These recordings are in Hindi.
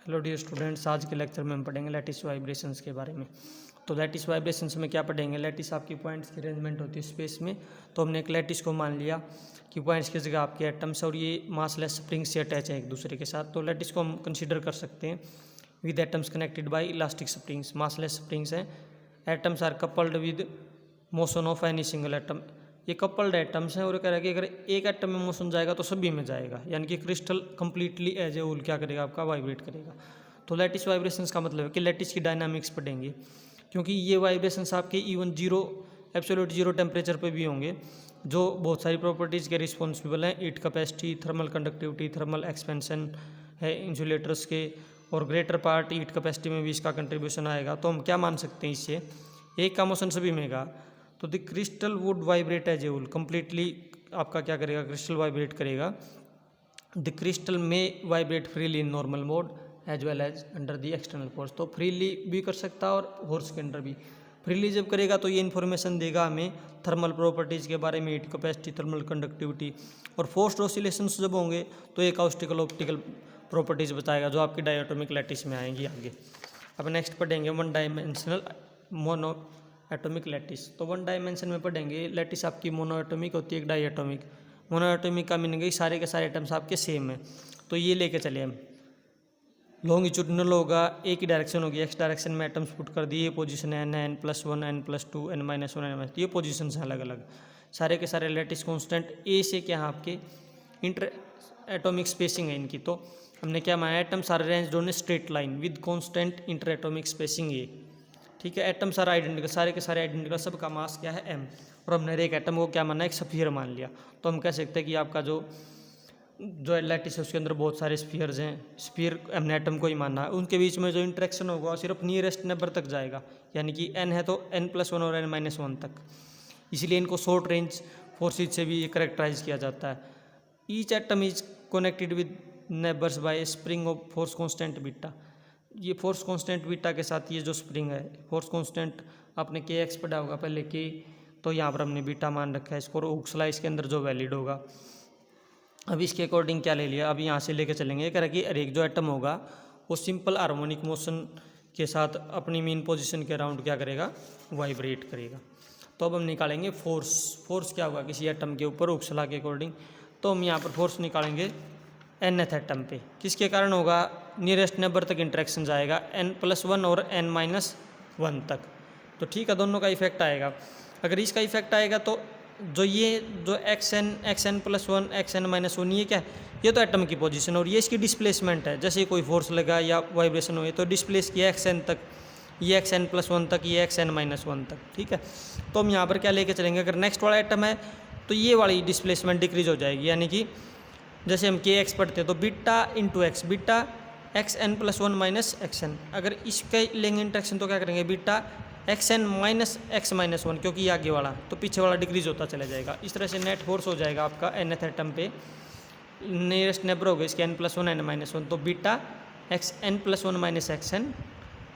हेलो डियर स्टूडेंट्स, आज के लेक्चर में हम पढ़ेंगे लैटिस वाइब्रेशंस के बारे में। तो लैटिस वाइब्रेशंस में क्या पढ़ेंगे, लैटिस आपकी पॉइंट्स की अरेंजमेंट होती है स्पेस में। तो हमने एक लैटिस को मान लिया कि पॉइंट्स की जगह आपके एटम्स और ये मासलेस स्प्रिंग से अटैच है एक दूसरे के साथ। तो लैटिस को हम कंसिडर कर सकते हैं with atoms connected by elastic springs. Massless springs हैं, atoms are coupled with motion of any single atom. ये कपल्ड एटम्स हैं और कह रहा है कि अगर एक एटम में मोशन जाएगा तो सभी में जाएगा, यानी कि crystal completely as a whole क्या करेगा, आपका वाइब्रेट करेगा। तो लैटिस वाइब्रेशंस का मतलब है कि लैटिस की डायनामिक्स पढ़ेंगे, क्योंकि ये वाइब्रेशंस आपके even zero absolute zero temperature पे भी होंगे, जो बहुत सारी प्रॉपर्टीज़ के रिस्पॉन्सिबल हैं। Heat capacity, thermal conductivity, thermal expansion है इंसुलेटर्स के, और ग्रेटर पार्ट हीट कैपेसिटी में भी इसका कंट्रीब्यूशन आएगा। तो हम क्या मान सकते हैं इससे, एक का मोशन सभी में का। तो the crystal would vibrate as a whole, completely आपका क्या करेगा, क्रिस्टल वाइब्रेट करेगा। The crystal may vibrate freely in normal mode as well as under the external force. तो फ्रीली भी कर सकता है और फोर्स के अंडर भी। फ्रीली जब करेगा तो ये इन्फॉर्मेशन देगा हमें थर्मल प्रॉपर्टीज़ के बारे में, हीट कैपेसिटी, थर्मल कंडक्टिविटी। और फोर्स्ड ऑसिलेशंस जब होंगे तो एक अकाउस्टिकल ऑप्टिकल प्रॉपर्टीज़ बताएगा, जो आपकी डायटोमिक लैटिस में आएंगी आगे। अब नेक्स्ट पढ़ेंगे one dimensional mono atomic lattice. तो वन डायमेंशन में पढ़ेंगे लैटिस आपकी मोनो एटॉमिक होती है, एक डाई एटॉमिक। मोनो एटॉमिक का मीनिंग है सारे के सारे एटम्स आपके सेम है। तो ये लेके चले हम, लॉन्गिट्यूडनल होगा, एक ही डायरेक्शन होगी, एक्स डायरेक्शन में एटम्स पुट कर दिए, पोजीशन है n+1, n+2, n-1, n-, ये पोजीशन है अलग अलग। सारे के सारे लैटिस कांस्टेंट ए से क्या है आपके इंटर एटॉमिक स्पेसिंग है इनकी। तो हमने क्या माना, atoms are arranged on a straight line with constant inter atomic spacing a. ठीक है, एटम्स आर आइडेंटिकल, सारे के सारे आइडेंटिकल, सबका मास क्या है m। और हमने एक एटम को क्या माना, एक स्फीयर मान लिया। तो हम कह सकते हैं कि आपका जो लैटिस है उसके अंदर बहुत सारे स्फीयर्स हैं। स्फीयर हमने एटम को ही माना है, उनके बीच में जो इंटरेक्शन होगा सिर्फ नियरेस्ट नेबर तक जाएगा, यानी कि n है तो n+1 और n-1 तक। इसलिए इनको शॉर्ट रेंज फोर्सेज से भी करेक्टराइज किया जाता है। Each atom is connected with neighbours bye spring of force constant beta. ये फोर्स कांस्टेंट बीटा के साथ ये जो स्प्रिंग है, फोर्स कांस्टेंट आपने kx पढ़ा होगा पहले k, तो यहाँ पर हमने बीटा मान रखा है इसको, और हुक्सला इसके अंदर जो वैलिड होगा। अब इसके अकॉर्डिंग क्या ले लिया, अभी यहाँ से लेके चलेंगे। कह रहा कि हर एक जो एटम होगा वो सिंपल हार्मोनिक मोशन के साथ अपनी मीन पोजीशन के अराउंड क्या करेगा, वाइब्रेट करेगा। तो अब हम निकालेंगे फोर्स। फोर्स क्या होगा किसी एटम के ऊपर हुक्सला के अकॉर्डिंग। तो हम यहाँ पर फोर्स निकालेंगे nth एटम पे, किसके कारण होगा, नियरेस्ट नेबर तक इंटरेक्शन जाएगा n+1 और n-1 तक। तो ठीक है, दोनों का इफेक्ट आएगा। अगर इसका इफेक्ट आएगा तो जो ये जो xn+1 xn-1 ये क्या है, ये तो एटम की पोजीशन, और ये इसकी डिस्प्लेसमेंट है। जैसे कोई फोर्स लगा या वाइब्रेशन हुई तो डिस्प्लेस किया xn तक, ये xn+1 तक, ये xn-1 तक। ठीक है, तो हम यहाँ पर क्या लेके चलेंगे, अगर नेक्स्ट वाला एटम है तो ये वाली डिस्प्लेसमेंट डिक्रीज हो जाएगी, यानी कि जैसे हम kx पढ़ते हैं तो beta into x, beta xn+1 - xn। अगर इसके लेंगे इंटरेक्शन तो क्या करेंगे, बीटा xn - x-1, क्योंकि ये आगे वाला तो पीछे वाला डिक्रीज होता चला जाएगा। इस तरह से नेट फोर्स हो जाएगा आपका nth एटम पे, नियरेस्ट नेबर होगा इसके n+1 n-1, तो beta xn+1 - xn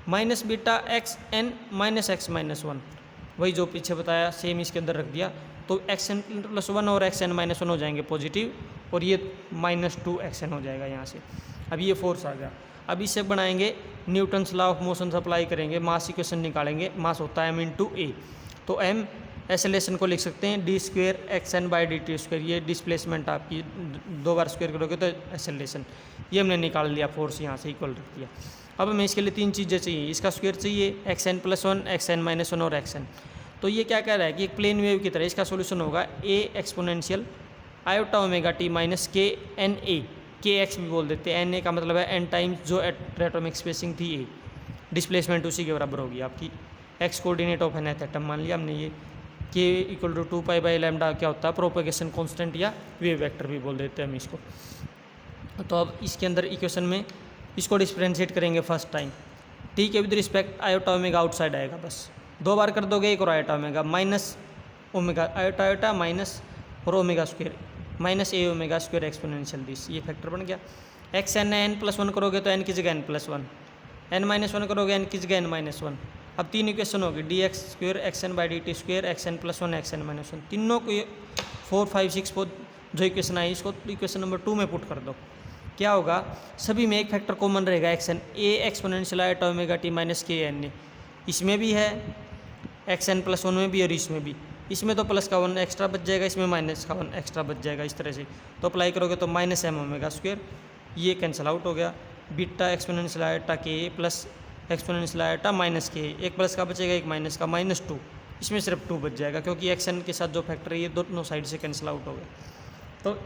minus beta xn - x-1, वही जो पीछे बताया सेम इसके अंदर रख दिया। तो xn+1 और xn-1 हो जाएंगे पॉजिटिव, और ये -2 xn हो जाएगा यहाँ से। अब ये फोर्स आ गया। अब इसे बनाएंगे Newton's law of motion apply करेंगे, मास इक्वेशन निकालेंगे। मास होता है m×a, तो m एक्सेलरेशन को लिख सकते हैं d² xn/dt²। ये डिस्प्लेसमेंट आपकी दो बार स्क्वायर करोगे तो एक्सेलरेशन, ये हमने निकाल लिया, फोर्स यहाँ से इक्वल रख दिया। अब हमें इसके लिए तीन चीज़ें चाहिए, इसका स्क्वायर चाहिए, xn+1 xn-1 और xn। तो ये क्या कह रहा है कि एक प्लेन वेव की तरह इसका सोल्यूशन होगा a exponential iota omega t minus k n a, kx भी बोल देते हैं, n a का मतलब है n टाइम्स जो एटॉमिक स्पेसिंग थी a, डिस्प्लेसमेंट उसी के बराबर होगी आपकी। x coordinate of an atom मान लिया हमने, ये k = 2π/λ क्या होता है, प्रोपेगेशन कांस्टेंट या वेव वेक्टर भी बोल देते हैं हम इसको। तो अब इसके अंदर इक्वेशन में इसको डिफरेंशिएट करेंगे फर्स्ट टाइम। ठीक है, with respect iota omega outside आएगा, बस दो बार कर दोगे, एक और iota omega minus omega iota iota minus और omega square minus a omega square exponential this, ये फैक्टर बन गया। xn n+1 करोगे तो n की जगह n+1, n-1 करोगे n की जगह n-1। अब तीन इक्वेशन होगी dx² xn/dt² xn+1 xn-1, तीनों को 4 5 6 जो इक्वेशन आई इसको इक्वेशन नंबर 2 में पुट कर दो। क्या होगा, सभी में एक फैक्टर कॉमन रहेगा x n, a exponential iota omega t minus k n a, इसमें भी है एक्स एन प्लस वन में भी और इसमें भी। इसमें तो प्लस का वन एक्स्ट्रा बच जाएगा, इसमें माइनस का वन एक्स्ट्रा बच जाएगा, इस तरह से तो अप्लाई करोगे तो माइनस एम ओमेगा स्क्वायर, ये कैंसिल आउट हो गया। बीटा एक्सपोनेंशियल आयोटा के ए प्लस एक्सपोनेंशियल आयोटा माइनस के, एक प्लस का बचेगा एक माइनस का, माइनस टू, इसमें सिर्फ टू बच जाएगा क्योंकि एक्स एन के साथ जो फैक्टर है ये दोनों साइड से कैंसिल आउट हो गया। तो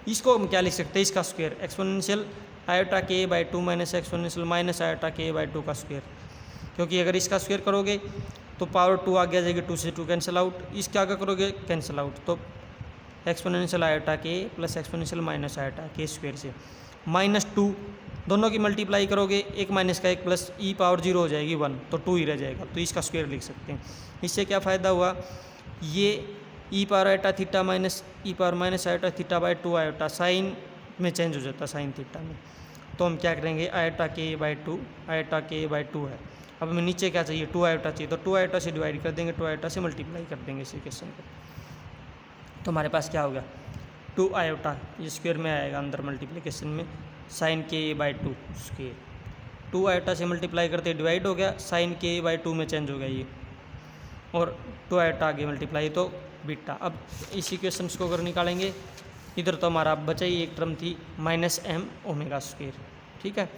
इसको हम क्या लिख सकते हैं, इसका स्क्वायर एक्सपोनेंशियल आयोटा के by to minus exponential minus iota के बाई टू का स्क्वायर, क्योंकि अगर इसका स्क्वायर करोगे तो पावर टू आगे आ जाएगी, टू से टू कैंसिल आउट, इसके आगे करोगे कैंसिल आउट, तो एक्सपोनेंशियल आयोटा के प्लस एक्सपोनेंशियल माइनस आयोटा के स्क्वायर से माइनस टू, दोनों की मल्टीप्लाई करोगे एक माइनस का एक प्लस ई पावर जीरो हो जाएगी वन, तो टू ही रह जाएगा, तो इसका स्क्वायर लिख सकते हैं। इससे क्या फ़ायदा हुआ, ये e power iota theta minus e power minus iota theta by two iota sine में चेंज हो जाता है साइन थीटा में, तो हम क्या करेंगे आयोटा के बाई टू, आयोटा के बाई टू है, अब हमें नीचे क्या चाहिए टू आयोटा चाहिए, तो टू आयोटा से डिवाइड कर देंगे, टू आयोटा से मल्टीप्लाई कर देंगे इस इक्वेशन को, तो हमारे पास क्या हो गया टू आयोटा, ये स्क्वायर में आएगा अंदर मल्टीप्लिकेशन में, साइन के ए by two square, two iota से मल्टीप्लाई करते डिवाइड हो गया, साइन के ए बाई टू में चेंज हो गया ये, और टू आयोटा आगे मल्टीप्लाई तो बीटा। अब इस इक्वेशन को अगर निकालेंगे, इधर तो हमारा बचा ही एक टर्म थी माइनस एम ओमेगा स्क्वायर, ठीक है,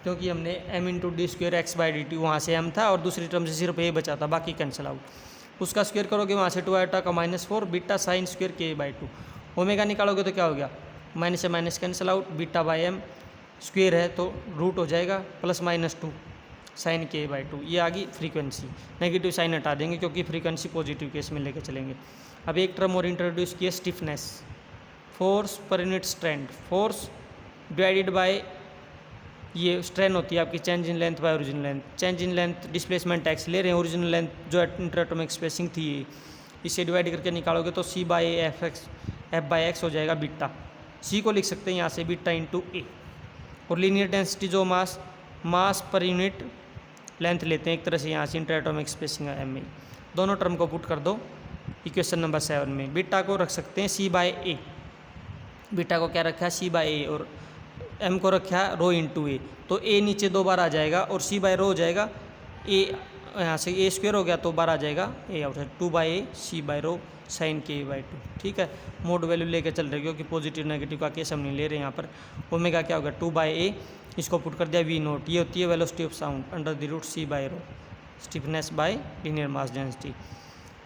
क्योंकि हमने m into d square x by d t, वहाँ से एम था और दूसरी टर्म से सिर्फ ए बचा था, बाकी कैंसिल आउट, उसका स्क्वायर करोगे वहाँ से टू आयोटा का minus four beta sine square k by two, omega निकालोगे तो क्या हो गया माइनस से minus cancel out, beta by m square है तो रूट हो जाएगा plus minus two sine k by two, ये आ गई फ्रीक्वेंसी, नेगेटिव साइन हटा देंगे क्योंकि फ्रीक्वेंसी पॉजिटिव केस में लेके चलेंगे। अब एक टर्म और इंट्रोड्यूस किया stiffness, force per unit strength, force divided by ये स्ट्रेन होती है आपकी change in length bye original length, change in length displacement x ले रहे हैं, ओरिजिनल लेंथ जो इंटरएटॉमिक स्पेसिंग थी ये, इसे डिवाइड करके निकालोगे तो C by F X F by X हो जाएगा बीटा, सी को लिख सकते हैं यहाँ से बीटा इंटू ए, और लीनियर डेंसिटी जो मास पर यूनिट लेंथ लेते हैं एक तरह से यहाँ से इंटरएटॉमिक स्पेसिंग है एम ए, दोनों टर्म को पुट कर दो इक्वेशन नंबर 7 में, बीटा को रख सकते हैं सी बाई ए, बीटा को क्या रखा है सी बाई ए, और एम को रखा है रो इंटू ए, तो ए नीचे दो बार आ जाएगा और सी बाई रो हो जाएगा, ए यहाँ से ए स्क्वायर हो गया तो बार आ जाएगा ए आउट है, two by a c by rho sine k by two, ठीक है, मोड वैल्यू लेके चल रहे क्योंकि पॉजिटिव नेगेटिव का केस हम नहीं ले रहे यहाँ पर। ओमेगा क्या होगा टू बाई ए, इसको पुट कर दिया वी नोट, ये होती है velocity of sound under the root c by rho, stiffness by linear mass density,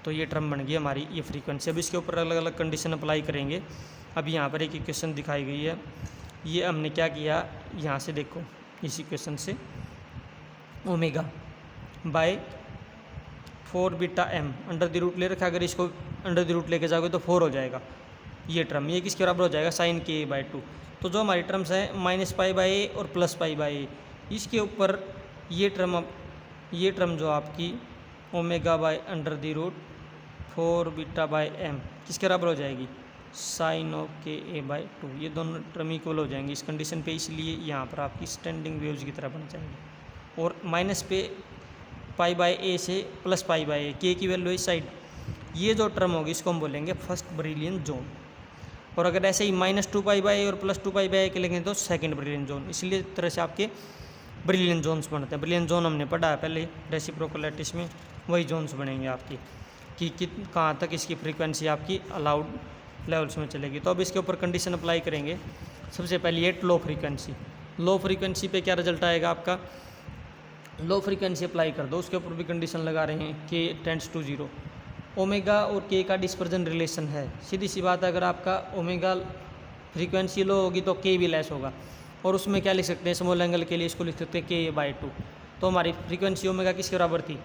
तो ये टर्म बन गई हमारी ये फ्रीक्वेंसी। अब इसके ऊपर अलग अलग कंडीशन अप्लाई करेंगे। अब यहाँ पर एक इक्वेशन दिखाई गई है, ये हमने क्या किया यहाँ से देखो इस इक्वेशन से omega by 4 beta m under the root ले रखा, अगर इसको अंडर द रूट लेके जाओगे तो 4 हो जाएगा ये टर्म, ये किसके बराबर हो जाएगा साइन के बाई टू, तो जो हमारी टर्म्स है माइनस पाई बाई ए और प्लस पाई बाई ए, इसके ऊपर ये टर्म जो आपकी omega by under the root 4 beta by m किसके बराबर हो जाएगी sign of k A by two, ये दोनों टर्म इक्वल हो जाएंगे इस कंडीशन पे, इसलिए यहाँ पर आपकी स्टैंडिंग वेव्स की तरह बन जाएंगे। और माइनस पे पाई बाई ए से प्लस पाई बाई ए, के की वैल्यू इस साइड, ये जो टर्म होगी इसको हम बोलेंगे फर्स्ट ब्रिलियन जोन, और अगर ऐसे ही माइनस टू पाई बाई ए और प्लस टू पाई बाई ए के लेंगे तो सेकंड ब्रिलियन जोन, इसलिए तरह से आपके ब्रिलियन जोन्स बनते हैं। ब्रिलियन जोन हमने पढ़ा है पहले रेसिप्रोकल लैटिस में, वही जोन्स बनेंगे आपकी कि कहाँ तक इसकी फ्रीक्वेंसी आपकी अलाउड लेवल्स में चलेगी। तो अब इसके ऊपर कंडीशन अप्लाई करेंगे। सबसे पहले at low frequency, low frequency पे क्या रिजल्ट आएगा आपका, लो फ्रीक्वेंसी अप्लाई कर दो, उसके ऊपर भी कंडीशन लगा रहे हैं के टेंड्स टू 0, ओमेगा और के का डिस्पर्जन रिलेशन है, सीधी सी बात है, अगर आपका ओमेगा फ्रीक्वेंसी लो होगी तो के भी लेस होगा, और उसमें क्या लिख सकते हैं स्मॉल एंगल के लिए इसको लिख सकते हैं के बाई टू, तो हमारी फ्रीक्वेंसी ओमेगा किसके बराबर थी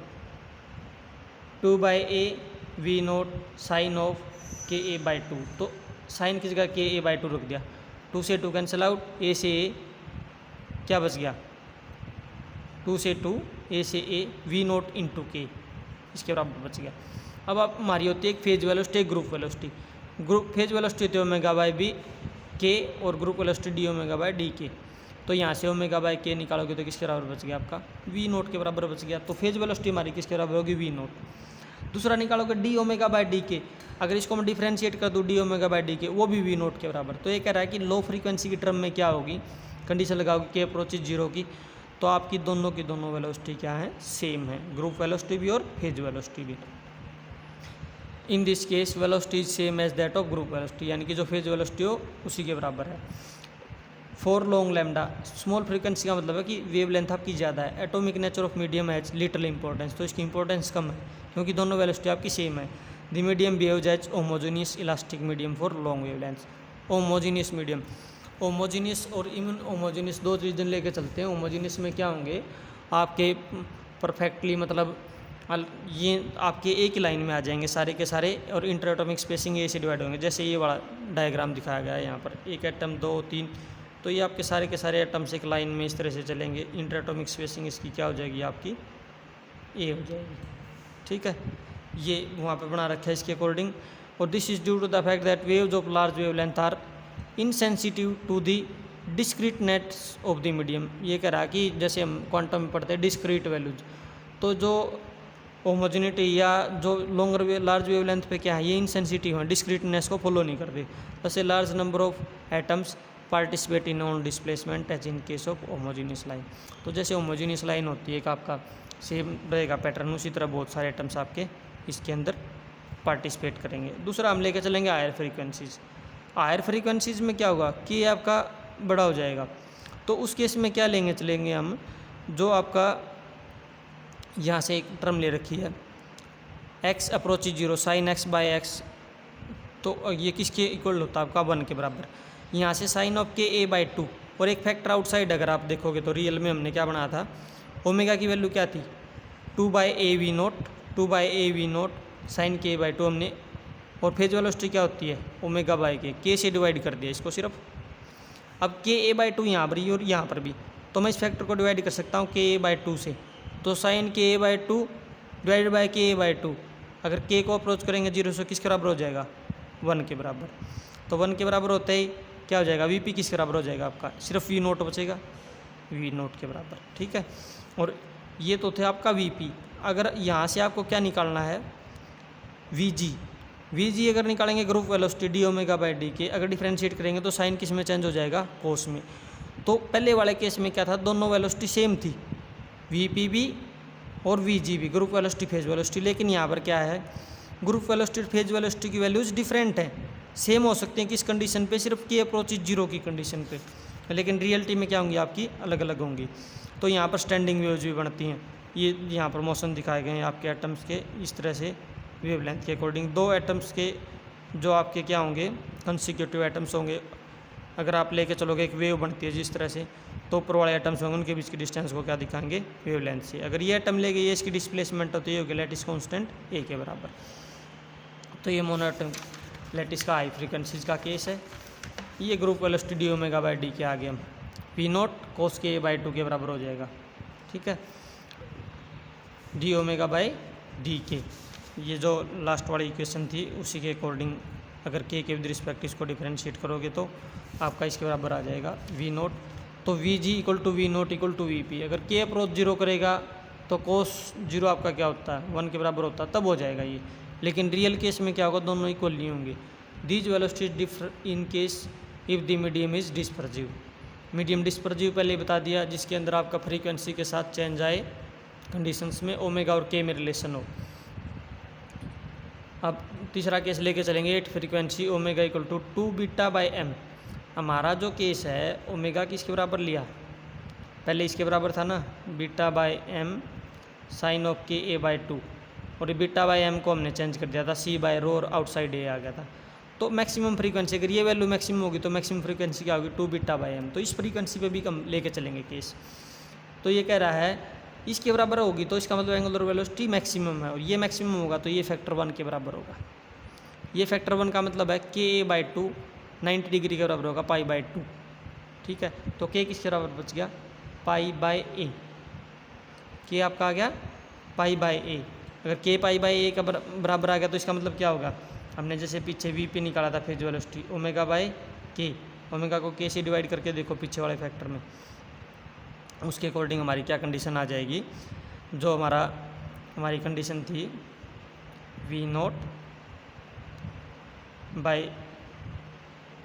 2 by a v naught sine of k A by two, तो साइन की जगह के ए बाई टू रख दिया, 2 से 2 कैंसिल आउट, ए से ए क्या बच गया 2 से 2 ए से ए वी नोट इंटू के, इसके बराबर बच गया। अब आप हमारी होती है एक फेज वेलोसिटी एक group velocity, group phase velocity होती है ओमेगा बाई बी के और group velocity D omega by D के, तो यहाँ से ओमेगा बाई के निकालोगे तो किसके बराबर बच गया आपका वी नोट के बराबर बच गया, तो फेज वेलोसिटी हमारी किसके बराबर होगी वी नोट। दूसरा निकालोगे डी ओमेगा बाय डी के, अगर इसको मैं डिफ्रेंशिएट कर दूँ डी ओमेगा बाय डी के, वो भी वी नोट के बराबर। तो ये कह रहा है कि लो फ्रीक्वेंसी की टर्म में क्या होगी, कंडीशन लगाओगे के अप्रोचेज जीरो की, तो आपकी दोनों की दोनों वेलोसिटी क्या है, सेम है, ग्रुप वेलोसिटी भी और फेज वेलोसिटी भी। In this case velocity is same as that of group velocity, यानी कि जो फेज वेलोसिटी हो उसी के बराबर है। For long lambda, small frequency का मतलब है कि वेव लेंथ आपकी ज़्यादा है। Atomic nature of medium has little importance, तो इसकी इंपॉर्टेंस कम है क्योंकि दोनों वेलोसिटी आपकी सेम है। The medium behaves as homogeneous elastic medium for long wavelength. Homogeneous medium, homogeneous और इवन होमोजेनियस दो रीजन लेके चलते हैं। होमोजेनियस में क्या होंगे आपके परफेक्टली मतलब ये आपके एक ही लाइन में आ जाएंगे सारे के सारे, और इंटरएटॉमिक स्पेसिंग ए से डिवाइड होंगे। जैसे ये वाला डायग्राम दिखाया गया है यहाँ पर, एक एटम 2 3, तो ये आपके सारे के सारे एटम्स एक लाइन में इस तरह से चलेंगे। इंटरएटॉमिक स्पेसिंग इसकी क्या हो जाएगी, आपकी ए हो जाएगी। ठीक है, ये वहाँ पे बना रखा है इसके अकॉर्डिंग। और this is due to the fact that waves of large wavelength are insensitive to the discreteness of the medium. ये कह रहा है कि जैसे हम क्वांटम में पढ़ते हैं डिस्क्रीट वैल्यूज, तो जो होमोजेनिटी या जो longer wave large wave length पे क्या है, ये इनसेंसिटिव है, डिस्क्रीटनेस को फॉलो नहीं करते। जैसे large number of atoms participate in on displacement as in case of homogeneous line. तो जैसे होमोजेनियस लाइन होती है एक आपका सेम रहेगा पैटर्न, उसी तरह बहुत सारे एटम्स आपके इसके अंदर पार्टिसिपेट करेंगे। दूसरा हम लेकर चलेंगे हायर फ्रीक्वेंसीज। हायर फ्रीक्वेंसीज में क्या होगा कि आपका बड़ा हो जाएगा, तो उस केस में क्या लेंगे चलेंगे हम, जो आपका यहाँ से एक टर्म ले रखी है x approach zero sine x by x, तो ये किसके इक्वल होता है आपका 1 के बराबर। यहाँ से साइन ऑफ के a बाई 2, और एक फैक्टर आउटसाइड अगर आप देखोगे तो रियल में हमने क्या बनाया था, ओमेगा की वैल्यू क्या थी 2 by a v naught, 2 by a v naught sine k by 2 हमने, और फेज वेलोसिटी क्या होती है ओमेगा बाई के से डिवाइड कर दिया इसको सिर्फ। अब के ए बाई 2 यहाँ पर भी और यहाँ पर भी, तो मैं इस फैक्टर को डिवाइड कर सकता हूँ के ए बाई 2 से, तो साइन के ए बाई 2 डिवाइड बाई के ए बाई 2, अगर के को अप्रोच करेंगे 0 से किसके बराबर हो जाएगा 1 के बराबर। तो 1 के बराबर होते ही क्या हो जाएगा, वीपी किसके बराबर हो जाएगा आपका, सिर्फ वी नोट बचेगा, वी नोट के बराबर। ठीक है, और ये तो थे आपका वीपी। अगर यहाँ से आपको क्या निकालना है वीजी, वीजी अगर निकालेंगे group velocity D omega by D के, अगर डिफ्रेंशिएट करेंगे तो साइन किस में चेंज हो जाएगा, कोस में। तो पहले वाले केस में क्या था, दोनों वेलोसिटी सेम थी, वी भी और वी भी, ग्रुप वेलोसिटी फेज वेलोसिटी। लेकिन यहाँ पर क्या है, ग्रुप वेलोसिटी फेज वेलोसिटी की वैल्यूज डिफरेंट है, सेम हो सकते हैं किस कंडीशन पे, सिर्फ के अप्रोच 0 की कंडीशन पे, लेकिन रियलिटी में क्या होंगी आपकी अलग अलग होंगी। तो यहाँ पर स्टैंडिंग वेव्स भी बनती हैं, ये यहाँ पर मोशन दिखाए गए हैं आपके एटम्स के इस तरह से वेवलेंथ के अकॉर्डिंग। दो एटम्स के जो आपके क्या होंगे कंसिक्यूटिव एटम्स होंगे, अगर आप लेके चलोगे एक वेव बनती है जिस तरह से, तो ऊपर वाले एटम्स होंगे उनके बीच की डिस्टेंस को क्या दिखाएंगे वेवलेंथ से। अगर ये एटम ले गए ये इसकी डिस्प्लेसमेंट होती है लैटिस कांस्टेंट ए के बराबर। तो ये मोनोएटम लैटिस का हाई फ्रीक्वेंसीज का केस है। ये group velocity D omega by D के आगे हम पी नोट कोस के बाई 2 के बराबर हो जाएगा। ठीक है, डी ओमेगा बाई डी के, ये जो लास्ट वाली इक्वेशन थी उसी के अकॉर्डिंग अगर के विद रिस्पेक्ट इसको डिफरेंशिएट करोगे तो आपका इसके बराबर आ जाएगा वी नोट। तो v g equal to v naught equal to v p. अगर के अप्रोच 0 करेगा तो कोस 0 आपका क्या होता है 1 के बराबर होता है, तब हो जाएगा ये। लेकिन रियल केस में क्या होगा, दोनों इक्वल नहीं होंगे। These velocities differ in case if the medium is dispersive. Medium dispersive पहले बता दिया, जिसके अंदर आपका फ्रीक्वेंसी के साथ चेंज आए कंडीशंस में ओमेगा और के में रिलेशन हो। अब तीसरा केस लेके चलेंगे at frequency omega equal to 2 beta by m. हमारा जो केस है ओमेगा किसके बराबर लिया, पहले इसके बराबर था ना beta by m sine of k A by 2, और ये बीटा बाई एम को हमने चेंज कर दिया था सी बाई रो और आउटसाइड ए आ गया था। तो मैक्सिमम फ्रीक्वेंसी अगर ये वैल्यू मैक्सिमम होगी तो मैक्सिमम फ्रीक्वेंसी क्या होगी 2 बीटा बाई एम। तो इस फ्रीक्वेंसी पे भी हम लेके चलेंगे केस। तो ये कह रहा है इसके बराबर होगी तो इसका मतलब एंगुलर वेलोसिटी मैक्सिमम है, और ये मैक्सिमम होगा तो ये फैक्टर 1 के बराबर होगा। ये फैक्टर 1 का मतलब है के ए बाई 2 90 डिग्री के बराबर होगा पाई बाई 2। ठीक है, तो के किसके बराबर बच गया पाई बाई ए, के आपका आ गया पाई बाई ए। अगर के पाई बाई ए का बराबर आ गया तो इसका मतलब क्या होगा, हमने जैसे पीछे वी पी निकाला था फेज वेलोसिटी ओमेगा बाई के, ओमेगा को के से डिवाइड करके देखो पीछे वाले फैक्टर में, उसके अकॉर्डिंग हमारी क्या कंडीशन आ जाएगी, जो हमारी कंडीशन थी वी नॉट बाई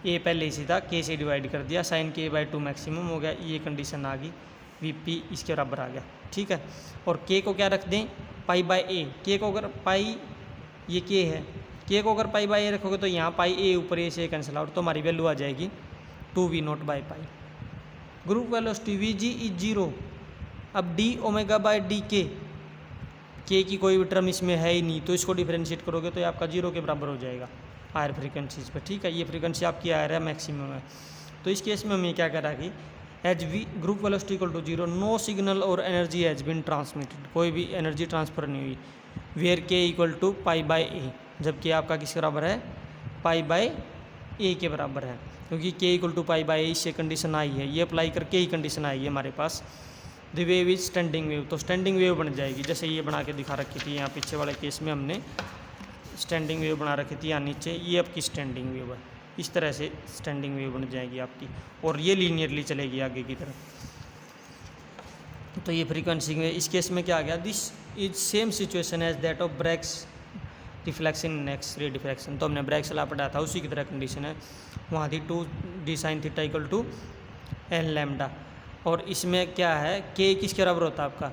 ए पहले इसी था, के से डिवाइड कर दिया, साइन के बाई 2 मैक्सिमम हो गया, ये कंडीशन आ गई, वी पी इसके बराबर आ गया। ठीक है, और के को क्या रख दें, पाई बाई ए। के को अगर पाई, ये के है, के को अगर पाई बाई ए रखोगे तो यहाँ पाई ए ऊपर ए से कैंसिल आउट, तो हमारी वैल्यू आ जाएगी 2v0 by pi. Group velocity we ji is 0। अब डी ओमेगा बाई डी के की कोई भी टर्म इसमें है ही नहीं, तो इसको डिफरेंशिएट करोगे तो ये आपका 0 के बराबर हो जाएगा हायर फ्रीक्वेंसीज पे। ठीक है, ये फ्रीक्वेंसी आपकी हायर है, मैक्सिमम है। तो इस केस में हमें क्या करा कि as we group velocity equal to 0, no signal और एनर्जी हैज बीन ट्रांसमिटेड, कोई भी एनर्जी ट्रांसफर नहीं हुई। Where k equal to pi by a, जबकि आपका किसके बराबर है, पाई बाई ए के बराबर है, क्योंकि के इक्वल टू पाई बाई ए इससे कंडीशन आई है, ये अप्लाई करके ही कंडीशन आई है हमारे पास। The wave is standing wave, तो स्टैंडिंग वेव बन जाएगी, जैसे ये बना के दिखा रखी थी यहाँ पीछे वाले केस में हमने स्टैंडिंग वेव बना रखी थी यहाँ नीचे, ये आपकी स्टैंडिंग वेव है। इस तरह से स्टैंडिंग वेव बन जाएगी आपकी, और ये लीनियरली चलेगी आगे की तरफ। तो ये फ्रीक्वेंसी में इस केस में क्या आ गया, this is same situation as that of Bragg's reflection in X ray diffraction. तो हमने ब्रैग्स ला पढ़ा था, उसी की तरह कंडीशन है, वहाँ थी 2d sin theta equal to n lambda, और इसमें क्या है, के किसके बराबर होता है आपका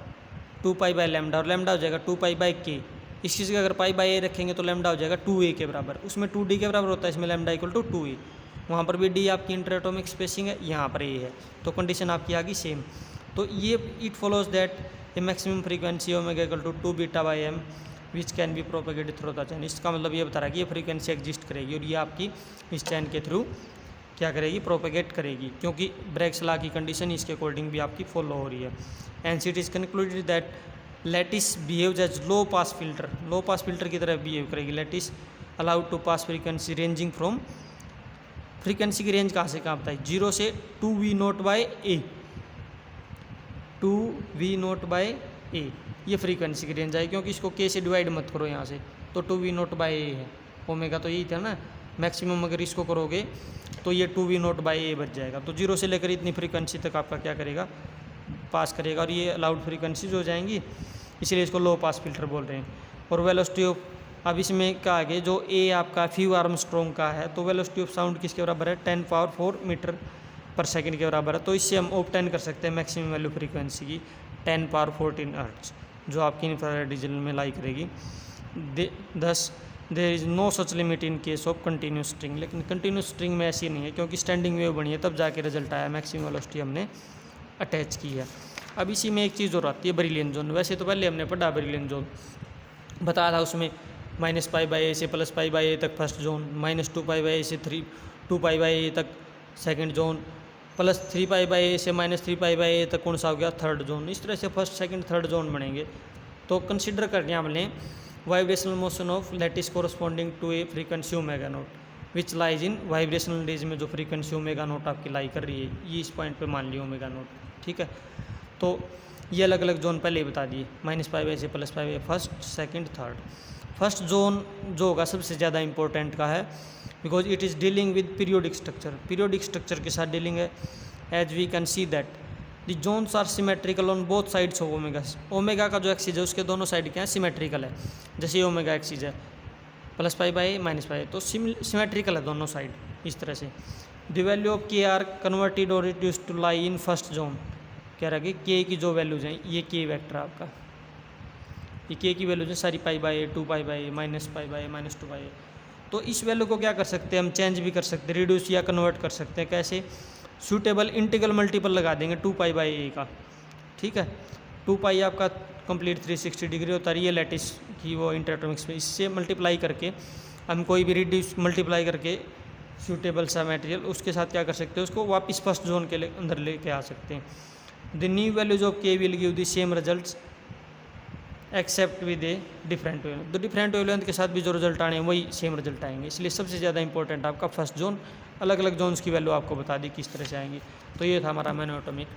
2 पाई बाई लैम्डा, और लैम्डा हो जाएगा 2 पाई बाई के। इस चीज़ का अगर पाई बाई ए रखेंगे तो लैम्डा हो जाएगा 2a के बराबर, उसमें 2d के बराबर होता है, इसमें लैम्डा इक्वल टू 2a। वहाँ पर भी d आपकी इंटरएटॉमिक स्पेसिंग है, यहाँ पर a है, तो कंडीशन आपकी आ गई सेम। तो ये it follows that a maximum frequency omega equal to 2 beta by M which can be propagated through the chain. इसका मतलब ये बता रहा है कि ये फ्रीक्वेंसी एग्जिस्ट करेगी, और ये आपकी इस चैन के थ्रू क्या करेगी, प्रोपेगेट करेगी, क्योंकि ब्रैग्स लॉ की कंडीशन इसके अकॉर्डिंग भी आपकी फॉलो हो रही है। And it is concluded that lattice behaves as low pass filter, low pass filter की तरह बिहेव करेगी। Lattice allowed to pass frequency ranging from, frequency की रेंज कहाँ से कहाँ बताई, 0 से 2v0 by A, 2v0 by ए, ये फ्रीक्वेंसी की रेंज आई, क्योंकि इसको के से डिवाइड मत करो यहाँ से, तो 2v0 बाई ए है, ओमेगा तो यही था ना मैक्सिमम, अगर इसको करोगे तो ये 2v0 बाई ए बच जाएगा। तो 0 से लेकर इतनी फ्रीक्वेंसी तक आपका क्या करेगा, पास करेगा, और ये अलाउड फ्रीक्वेंसीज हो जाएंगी, इसलिए इसको लो पास फिल्टर बोल रहे हैं। और वेलोसिटी ऑफ, अब इसमें क्या आगे जो ए आपका फ्यू आर्मस्ट्रॉन्ग का है, तो वेलोसिटी ऑफ साउंड किसके बराबर है, 10⁴ मीटर पर सेकंड के बराबर है। तो इससे हम ऑब्टेन कर सकते हैं मैक्सिमम वैल्यू फ्रीक्वेंसी की 10⁻14 हर्ट्ज, जो आपकी इंफ्रारेड रीजन में लाई करेगी। Thus there is no such limit in case of continuous string, लेकिन कंटिन्यूस स्ट्रिंग में ऐसी नहीं है, क्योंकि स्टैंडिंग वेव बनी है तब जाके रिजल्ट आया, मैक्सिमम वेलोसिटी हमने अटैच की है। अब इसी में एक चीज़ और आती है, बरीलियन जोन। वैसे तो पहले हमने पढ़ा बरीलियन जोन, बताया था उसमें -पाई बाई ए से +पाई बाई ए तक फर्स्ट जोन, -2 पाई बाई ए से 2 पाई बाई ए तक सेकंड जोन, +3 पाई बाई ए से -3 पाई बाई ए तक कौन सा हो गया, थर्ड जोन। इस तरह से फर्स्ट सेकंड थर्ड जोन बनेंगे। तो कंसिडर करने हमने vibrational motion of lattice corresponding to a frequency omega nought which lies in vibrational range में, जो फ्रीक्वेंसी ओमेगा नोट आपकी लाई कर रही है, ये इस पॉइंट पे मान लिया ओमेगा नोट। ठीक है, तो ये अलग अलग जोन पहले ही बता दिए, -पाई बाई से +pi by, first second third. First zone जो होगा सबसे ज़्यादा इंपॉर्टेंट का है, because it is dealing with periodic structure, periodic structure के साथ डीलिंग है। As we can see that the zones are symmetrical on both sides of omega. Omega का जो एक्सिस है उसके दोनों साइड क्या है, सिमेट्रिकल है। जैसे ये ओमेगा एक्सिस है +पाई बाई -पाई, तो सिमेट्रिकल है दोनों साइड इस तरह से। The value of k are converted और reduce to lie in first zone. कह रहा है कि के की जो वैल्यूज हैं, ये के वेक्टर आपका, ये के की वैल्यूज हैं सारी pi by, 2 pi by, -pi by, -2 पाई। तो इस वैल्यू को क्या कर सकते हैं हम, चेंज भी कर सकते हैं, रिड्यूस या कन्वर्ट कर सकते हैं। कैसे, सूटेबल इंटीग्रल मल्टीपल लगा देंगे 2 पाई बाई ए का। ठीक है, 2 पाई आपका कंप्लीट 360 डिग्री होता है, ये लैटिस की वो इंटरएटॉमिक स्पेस, इससे मल्टीप्लाई करके हम कोई भी रिड्यूस मल्टीप्लाई करके सूटेबल सा मटेरियल, उसके साथ क्या कर सकते हैं, उसको वापस फर्स्ट जोन के अंदर लेके आ सकते हैं। The new values of k will give the same results except with a different wavelength. तो डिफरेंट वेवलेंथ के साथ भी जो रिजल्ट आने हैं वही सेम रिजल्ट आएंगे, इसलिए सबसे ज़्यादा इंपॉर्टेंट आपका फर्स्ट जोन। अलग अलग जोन्स की वैल्यू आपको बता दी किस तरह से आएंगी। तो ये था हमारा मोनोटॉमिक